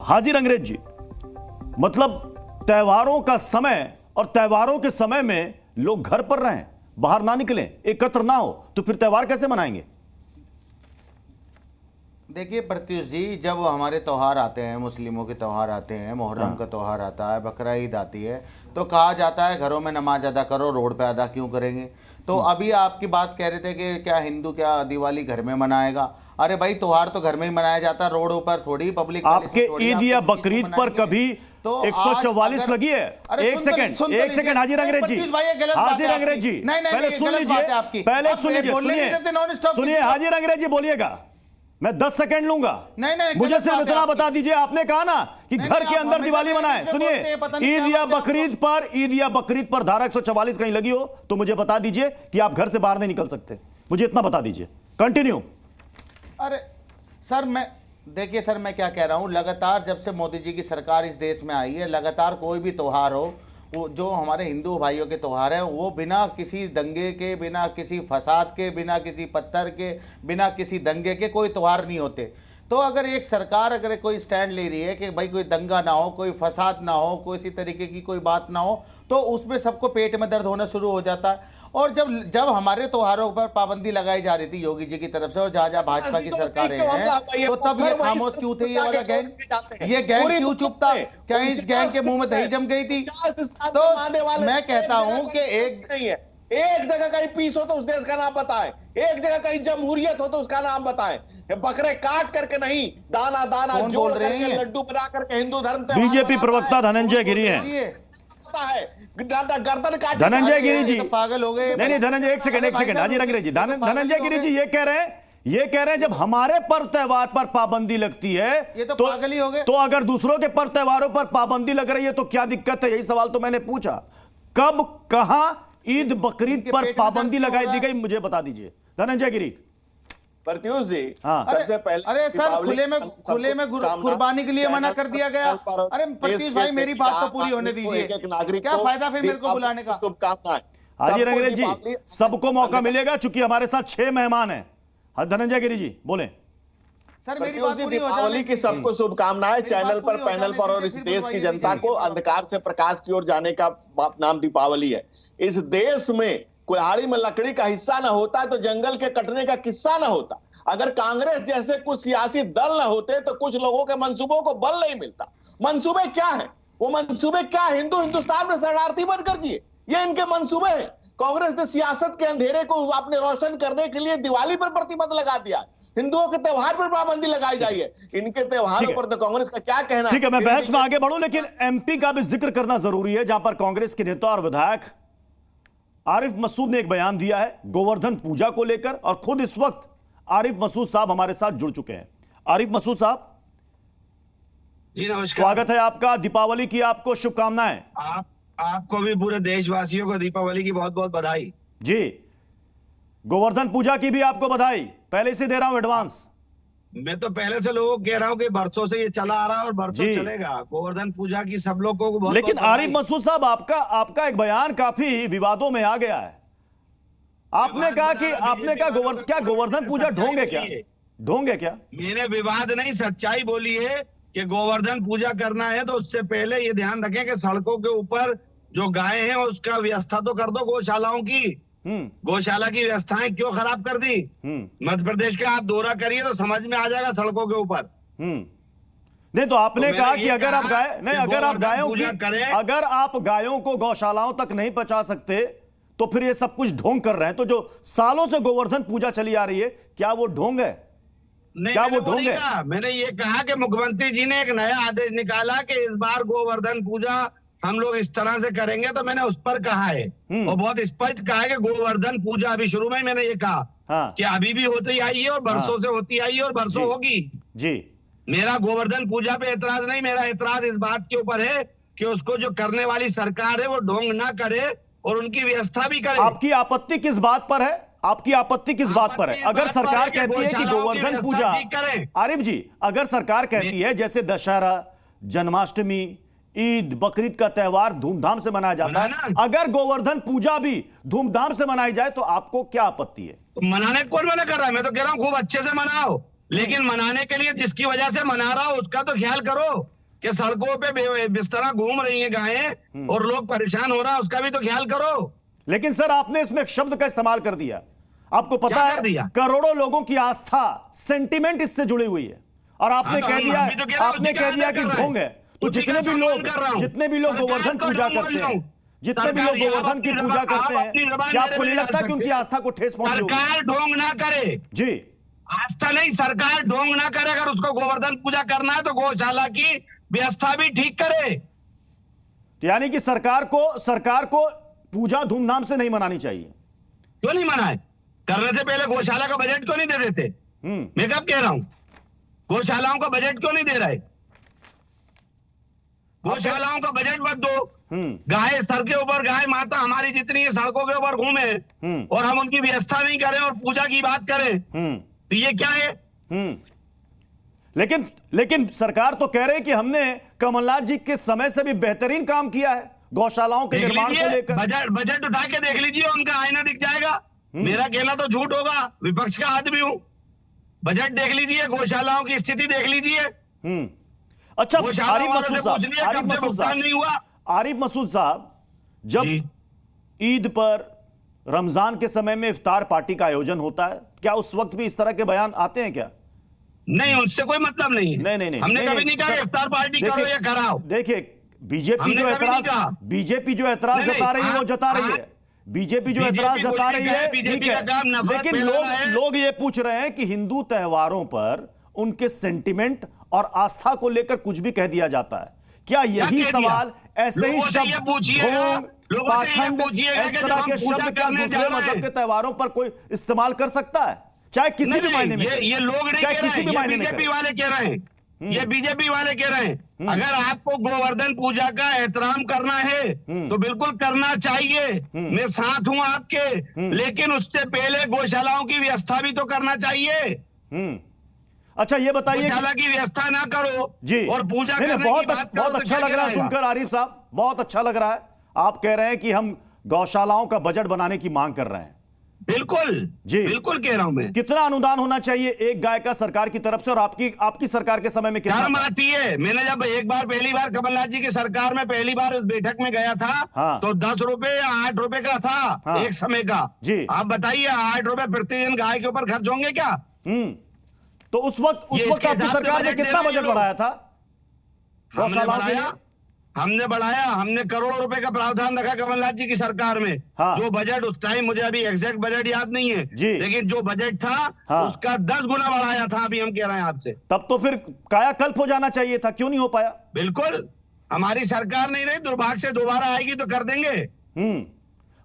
हाजिर अंग्रेज जी, मतलब त्योहारों का समय और त्योहारों के समय में लोग घर पर रहें, बाहर ना निकलें, एकत्र ना हो, तो फिर त्योहार कैसे मनाएंगे? देखिए प्रत्युष जी, जब हमारे त्यौहार आते हैं, मुस्लिमों के त्यौहार आते हैं, मुहर्रम का त्यौहार आता है, बकरा ईद आती है, तो कहा जाता है घरों में नमाज अदा करो, रोड पे अदा क्यों करेंगे? तो अभी आपकी बात कह रहे थे कि क्या हिंदू क्या दिवाली घर में मनाएगा? अरे भाई, त्यौहार तो घर में ही मनाया जाता है, रोडों पर थोड़ी, पब्लिक आपके ईद या बकरीद पर कभी तो 144 लगी है? एक सेकंड हाजिर अंग्रेज जी, हाजिर अंग्रेज जी, पहले सुन लीजिए, पहले सुन लीजिए, सुनिए हाजिर अंग्रेज जी, बोलिएगा, मैं 10 सेकंड लूंगा। नहीं, मुझे सिर्फ इतना बता दीजिए, आपने कहा ना कि घर के अंदर दिवाली मनाएं। सुनिए, ईद या बकरीद पर धारा 144 कहीं लगी हो तो मुझे बता दीजिए कि आप घर से बाहर नहीं निकल सकते, मुझे इतना बता दीजिए। कंटिन्यू। अरे सर, देखिए सर, मैं क्या कह रहा हूं, लगातार जब से मोदी जी की सरकार इस देश में आई है, लगातार कोई भी त्यौहार हो, वो जो हमारे हिंदू भाइयों के त्यौहार हैं, वो बिना किसी दंगे के, बिना किसी फसाद के, बिना किसी पत्थर के, बिना किसी दंगे के कोई त्यौहार नहीं होते। तो अगर एक सरकार अगर कोई स्टैंड ले रही है कि भाई कोई दंगा ना हो, कोई फसाद ना हो, कोई इसी तरीके की कोई बात ना हो, तो उसमें सबको पेट में दर्द होना शुरू हो जाता है। और जब हमारे त्योहारों पर पाबंदी लगाई जा रही थी योगी जी की तरफ से, और जहां जहां भाजपा की सरकारें हैं, तो तब ये खामोश क्यों थे? ये वाला गैंग, ये गैंग क्यों चुप था? क्या इस गैंग के मुंह में दही जम गई थी? तो मैं कहता हूं कि एक जगह कहीं पीस हो तो उस देश का नाम बताएं, एक जगह कहीं जमहूरियत हो तो उसका नाम बताएं। बकरे काट करके नहीं, दाना दाना जोड़ करके, लड्डू बना करके हिंदू धर्म से। बीजेपी प्रवक्ता धनंजय गिरी हैं। गर्दन काट, धनंजय गिरी जी पागल हो गए। नहीं, धनंजय एक सेकंड हाजिर अंग्रेज जी, धनंजय गिरी जी ये कह रहे हैं जब हमारे पर्व त्योहार पर पाबंदी लगती है ये तो पागल ही हो गए। तो अगर दूसरों के पर्व त्योहारों पर पाबंदी लग रही है तो क्या दिक्कत है? यही सवाल तो मैंने पूछा। कब, कहां ईद बकरीद पर पाबंदी लगाई दी गई, मुझे बता दीजिए धनंजय गिरी। प्रत्युष जी, सबसे पहले अरे सर, खुले में कुर्बानी के लिए मना कर दिया गया। अरे प्रत्युष भाई, मेरी बात तो पूरी होने दीजिए, क्या फायदा फिर मेरे को बुलाने का? शुभकामनाएं हाजिर अंग्रेज जी, सबको मौका मिलेगा, चूंकि हमारे साथ 6 मेहमान हैं। धनंजय गिरी जी बोले। सर मेरी बात पूरी हो जाए। दीपावली की सबको शुभकामनाएं। चैनल पर, पैनल पर और इस देश की जनता को अंधकार से प्रकाश की ओर जाने का नाम दीपावली है। इस देश में कुल्हाड़ी में लकड़ी का हिस्सा ना होता तो जंगल के कटने का किस्सा ना होता। अगर कांग्रेस जैसे कुछ सियासी दल ना होते तो कुछ लोगों के मंसूबों को बल नहीं मिलता। मंसूबे क्या है? वो मंसूबे क्या? हिंदुस्तान में शरणार्थी बनकर जिए, ये इनके मंसूबे हैं। कांग्रेस ने सियासत के अंधेरे को अपने रोशन करने के लिए दिवाली पर प्रतिबंध लगा दिया, हिंदुओं के त्योहार पर पाबंदी लगाई जाए। इनके त्योहारों पर तो कांग्रेस का क्या कहना? ठीक है, मैं बहस में आगे बढ़ूं, लेकिन एमपी का भी जिक्र करना जरूरी है, जहां पर कांग्रेस के नेता और विधायक आरिफ मसूद ने एक बयान दिया है गोवर्धन पूजा को लेकर, और खुद इस वक्त आरिफ मसूद साहब हमारे साथ जुड़ चुके हैं। आरिफ मसूद साहब जी नमस्कार, स्वागत है आपका। दीपावली की आपको शुभकामनाएं। आपको भी पूरे देशवासियों को दीपावली की बहुत बहुत बधाई जी। गोवर्धन पूजा की भी आपको बधाई, पहले से दे रहा हूं एडवांस। मैं तो पहले से लोगों को कह रहा हूं कि बरसों से ये चला आ रहा है और बरसों चलेगा। गोवर्धन पूजा की सब लोगों को बहुत, लेकिन आरिफ मसूद साहब, आपका एक बयान काफी विवादों में आ गया है। आपने कहा क्या गोवर्धन पूजा ढोंग है? क्या ढोंग है? क्या मैंने विवाद नहीं, सच्चाई बोली है कि गोवर्धन पूजा करना है तो उससे पहले ये ध्यान रखें कि सड़कों के ऊपर जो गाय हैं उसका व्यवस्था तो कर दो। गौशालाओं की, गौशाला की व्यवस्थाएं क्यों खराब कर दी? मध्य प्रदेश का आप दौरा करिए तो समझ में आ जाएगा सड़कों के ऊपर। नहीं तो आपने कहा कि अगर आप गायों को गौशालाओं तक नहीं पहुंचा सकते तो फिर ये सब कुछ ढोंग कर रहे हैं। तो जो सालों से गोवर्धन पूजा चली आ रही है, क्या वो ढोंग है? नहीं, क्या वो ढोंग है? मैंने ये कहा कि मुख्यमंत्री जी ने एक नया आदेश निकाला कि इस बार गोवर्धन पूजा हम लोग इस तरह से करेंगे, तो मैंने उस पर कहा है और बहुत स्पष्ट कहा है कि गोवर्धन पूजा अभी शुरू में मैंने ये कहा कि अभी भी होती आई है और बरसों से होती आई है और बरसों होगी जी। मेरा गोवर्धन पूजा पे एतराज नहीं, मेरा एतराज इस बात के ऊपर है कि उसको जो करने वाली सरकार है वो ढोंग ना करे और उनकी व्यवस्था भी करे। आपकी आपत्ति किस बात पर है? आपकी आपत्ति किस बात पर है? अगर सरकार कहती है कि गोवर्धन पूजा, आरिफ जी, अगर सरकार कहती है जैसे दशहरा, जन्माष्टमी, ईद, बकरीद का त्योहार धूमधाम से मनाया जाता है, अगर गोवर्धन पूजा भी धूमधाम से मनाई जाए तो आपको क्या आपत्ति है? तो मनाने कौन मना कर रहा है? मैं तो कह रहा हूं खूब अच्छे से मनाओ, लेकिन मनाने के लिए जिसकी वजह से मना रहा हो उसका तो ख्याल करो। कि सड़कों पे बिस्तरा घूम रही है गायें और लोग परेशान हो रहा है, उसका भी तो ख्याल करो। लेकिन सर आपने इसमें एक शब्द का इस्तेमाल कर दिया, आपको पता क्या है कर दिया? करोड़ों लोगों की आस्था, सेंटिमेंट इससे जुड़ी हुई है, और आपने हाँ, तो कह हम दिया, भी तो कह रहे हैं, आपने उसी का कह दिया आदर कि कर रहे हैं। ढोंग है। तो उसी जितने का भी सम्मान कर रहा हूं। लोग गोवर्धन सरकार पूजा को जो करते बोल रहा हैं, हूं, जितने भी सरकार, लोग गोवर्धन की आप पूजा अपनी करते हैं, जबान क्या आपको मेरे नहीं पे लगता डाल कि उनकी सकते। आस्था को ठेस पहुंची होगी? सरकार ढोंग ना करे, जी, आस्था नहीं, सरकार ढोंग ना करे। अगर उसको गोवर्धन पूजा करना है तो गौशाला की व्यवस्था भी ठीक करे। यानी कि सरकार को पूजा धूमधाम से नहीं मनानी चाहिए। क्यों नहीं मनाए? करने से पहले गौशाला का बजट क्यों नहीं दे देते? मैं कब कह रहा हूं गौशालाओं का बजट क्यों नहीं दे रहे? गौशालाओं का बजट मत दो। गाय सर के ऊपर, गाय माता हमारी जितनी है सड़कों के ऊपर घूमे और हम उनकी व्यवस्था नहीं करें और पूजा की बात करें, तो ये क्या है? लेकिन सरकार तो कह रही कि हमने कमलनाथ जी के समय से भी बेहतरीन काम किया है गौशालाओं के निर्माण को लेकर। बजट उठा के देख लीजिए, उनका आईना दिख जाएगा। मेरा कहना तो झूठ होगा, विपक्ष का आदमी हूं। बजट देख लीजिए, गौशालाओं की स्थिति देख लीजिए। अच्छा, गौशाला आरिफ वालों से मसूद पूछ लिए, कब से भुगतान नहीं हुआ? आरिफ मसूद साहब, जब जी। ईद पर, रमजान के समय में इफ्तार पार्टी का आयोजन होता है, क्या उस वक्त भी इस तरह के बयान आते हैं क्या? नहीं, उससे कोई मतलब नहीं है। नहीं, हमने कभी नहीं कहा इफ्तार पार्टी करो या कराओ। देखिए, बीजेपी हमने जो कभी नहीं कहा। एतराज जता रही है वो जता रही है, बीजेपी जो एतराज जता रही है, ठीक है, लेकिन लोग ये पूछ रहे हैं कि हिंदू त्योहारों पर उनके सेंटिमेंट और आस्था को लेकर कुछ भी कह दिया जाता है। क्या यही सवाल ऐसे ही शब्द ढोंग, पाखंड, इस तरह के शब्द क्या दूसरे मजहब के त्योहारों पर कोई इस्तेमाल कर सकता है, चाहे किसी भी मायने में? ये लोग नहीं चाहे कह किसी भी रहे हैं, मायने में बीजेपी वाले कह रहे हैं, ये बीजेपी वाले कह रहे हैं। अगर आपको गोवर्धन पूजा का एहतराम करना है तो बिल्कुल करना चाहिए, मैं साथ हूं आपके, लेकिन उससे पहले गौशालाओं की व्यवस्था भी तो करना चाहिए। अच्छा, ये बताइए, गौशाला की व्यवस्था ना करो जी, और पूजा करने की बहुत बात करो, अच्छा लग रहा है सुनकर आरिफ साहब, बहुत अच्छा लग रहा है। आप कह रहे हैं कि हम गौशालाओं का बजट बनाने की मांग कर रहे हैं। बिल्कुल जी, बिल्कुल कह रहा हूं मैं। कितना अनुदान होना चाहिए एक गाय का सरकार की तरफ से, और आपकी सरकार के समय में कितना शर्म आती है। मैंने जब पहली बार कमलनाथ जी की सरकार में पहली बार इस बैठक में गया था, हाँ, तो 10 रुपए या 8 रुपए का था, हाँ, एक समय का। जी, आप बताइए 8 रुपए प्रतिदिन गाय के ऊपर खर्च होंगे क्या? तो उस वक्त आपकी सरकार ने कितना बजट बढ़ाया था गौशालाओं के लिए? हमने बढ़ाया, हमने करोड़ों रुपए का प्रावधान रखा कमलनाथ जी की सरकार में। हाँ, जो बजट उस टाइम, मुझे अभी एग्जैक्ट बजट याद नहीं है, लेकिन जो बजट था, हाँ, उसका 10 गुना बढ़ाया था। अभी हम कह रहे हैं आपसे, तब तो फिर कायाकल्प हो जाना चाहिए था, क्यों नहीं हो पाया? बिल्कुल, हमारी सरकार नहीं रही, दुर्भाग्य से दोबारा आएगी तो कर देंगे।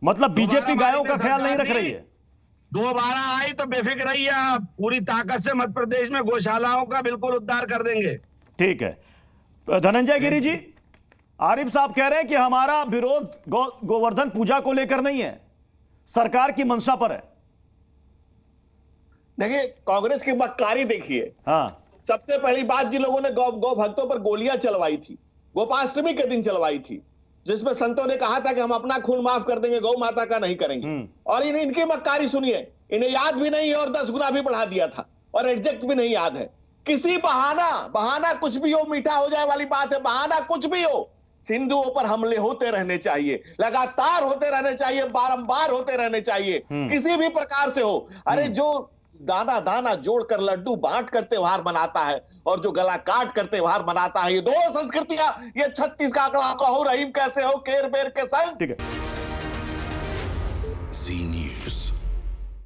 मतलब बीजेपी गायों का ख्याल नहीं रख रही है? दोबारा आई तो बेफिक्र रहिए आप, पूरी ताकत से मध्य प्रदेश में गौशालाओं का बिल्कुल उद्धार कर देंगे। ठीक है। धनंजय गिरी जी, आरिफ साहब कह रहे हैं कि हमारा विरोध गोवर्धन पूजा को लेकर नहीं है, सरकार की मंशा पर है। देखिए, कांग्रेस की मक्कारी देखिए। हाँ, सबसे पहली बात, जिन लोगों ने गौ भक्तों पर गोलियां चलवाई थी, गोपाष्टमी के दिन चलवाई थी, जिसमें संतों ने कहा था कि हम अपना खून माफ कर देंगे, गौ माता का नहीं करेंगे, और इनकी मक्कारी सुनिए, इन्हें याद भी नहीं है और 10 गुना भी बढ़ा दिया था, और एग्जैक्ट भी नहीं याद है। किसी बहाना कुछ भी हो, मीठा हो जाए वाली बात है, बहाना कुछ भी हो, हिंदुओं पर हमले होते रहने चाहिए, लगातार होते रहने चाहिए, बारंबार होते रहने चाहिए, किसी भी प्रकार से हो। अरे जो दाना दाना जोड़कर लड्डू बांट कर त्योहार मनाता है और जो गला काट कर त्योहार मनाता है, ये दो संस्कृतियां, ये 36 का आंकड़ा कहो रहीम कैसे हो केर बेर के संग। ठीक है। जी न्यूज़।